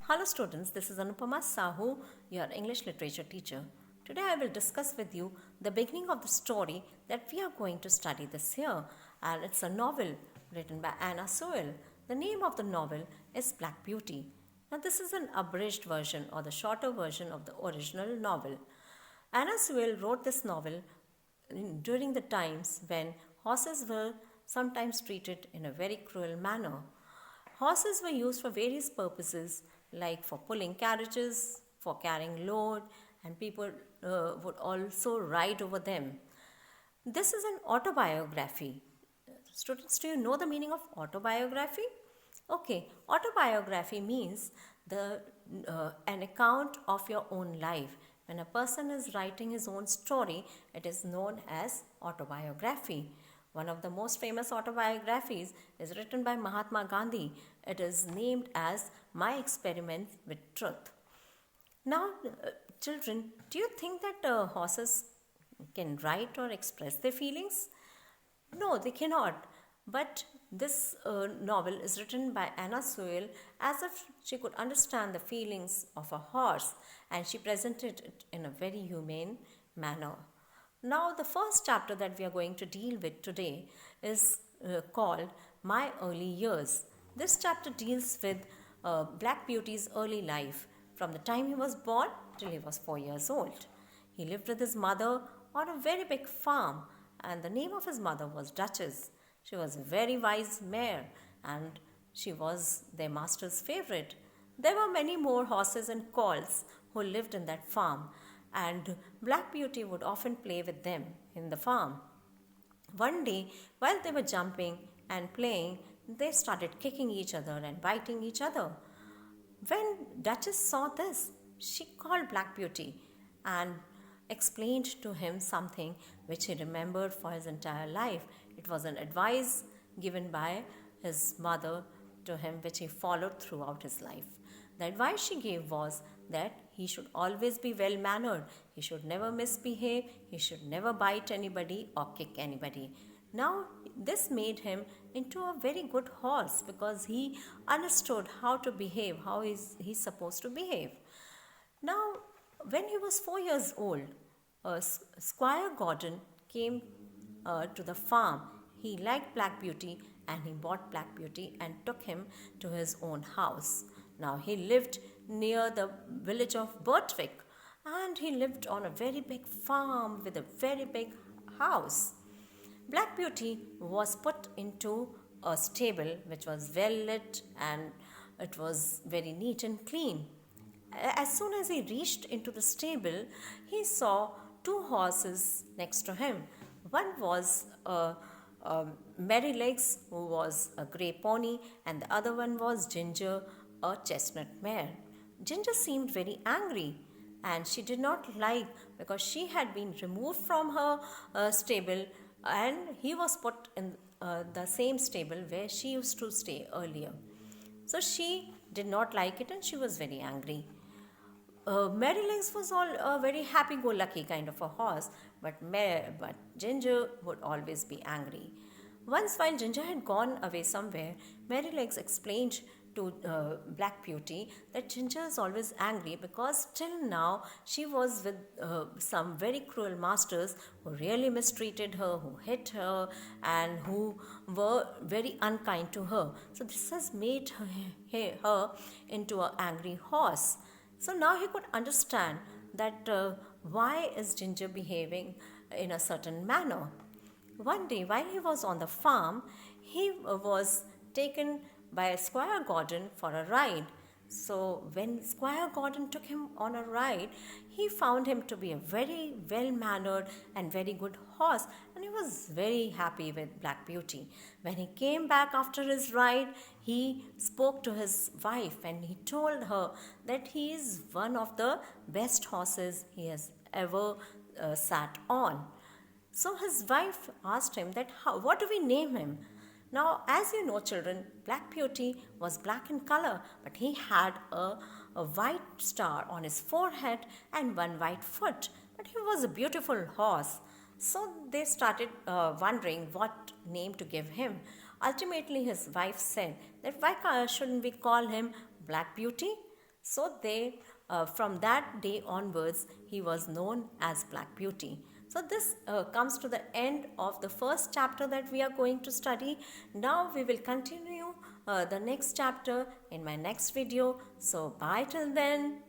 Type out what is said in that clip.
Hello students, this is Anupama Sahu, your English literature teacher. Today I will discuss with you the beginning of the story that we are going to study this year, and it's a novel written by Anna Sewell. The name of the novel is Black Beauty. Now this is an abridged version or the shorter version of the original novel. Anna Sewell wrote this novel during the times when horses were sometimes treated in a very cruel manner. Horses were used for various purposes, like for pulling carriages, for carrying load, and people would also ride over them. This is an autobiography. Students, do you know the meaning of autobiography? Okay, autobiography means an account of your own life. When a person is writing his own story, it is known as autobiography. One of the most famous autobiographies is written by Mahatma Gandhi. It is named as My Experiment with Truth. Now, children, do you think that horses can write or express their feelings? No, they cannot. But this novel is written by Anna Sewell as if she could understand the feelings of a horse, and she presented it in a very humane manner. Now, the first chapter that we are going to deal with today is called My Early Years. This chapter deals with Black Beauty's early life, from the time he was born till he was 4 years old. He lived with his mother on a very big farm, and the name of his mother was Duchess. She was a very wise mare, and she was their master's favorite. There were many more horses and colts who lived in that farm, and Black Beauty would often play with them in the farm. One day, while they were jumping and playing, they started kicking each other and biting each other. When Duchess saw this, she called Black Beauty and explained to him something which he remembered for his entire life. It was an advice given by his mother to him, which he followed throughout his life. The advice she gave was that he should always be well mannered, he should never misbehave, he should never bite anybody or kick anybody. Now, this made him into a very good horse because he understood how to behave, how he's supposed to behave. Now, when he was 4 years old, Squire Gordon came to the farm. He liked Black Beauty and he bought Black Beauty and took him to his own house. Now, he lived near the village of Birtwick, and he lived on a very big farm with a very big house. Black Beauty was put into a stable which was well lit and it was very neat and clean. As soon as he reached into the stable, he saw two horses next to him. One was Merrylegs, who was a grey pony, and the other one was Ginger, a chestnut mare. Ginger seemed very angry, and she did not like because she had been removed from her stable and he was put in the same stable where she used to stay earlier. So she did not like it and she was very angry. Merrylegs was all a very happy-go-lucky kind of a horse, but Ginger would always be angry. Once, while Ginger had gone away somewhere, Merrylegs explained to Black Beauty that Ginger is always angry because till now she was with some very cruel masters who really mistreated her, who hit her, and who were very unkind to her. So this has made her into an angry horse. So now he could understand that why is Ginger behaving in a certain manner. One day, while he was on the farm, he was taken by Squire Gordon for a ride. So when Squire Gordon took him on a ride, he found him to be a very well-mannered and very good horse, and he was very happy with Black Beauty. When he came back after his ride, he spoke to his wife and he told her that he is one of the best horses he has ever sat on. So his wife asked him that what do we name him? Now, as you know, children, Black Beauty was black in color, but he had a white star on his forehead and one white foot. But he was a beautiful horse. So they started wondering what name to give him. Ultimately, his wife said that why shouldn't we call him Black Beauty? So from that day onwards, he was known as Black Beauty. So this comes to the end of the first chapter that we are going to study. Now we will continue the next chapter in my next video. So bye till then.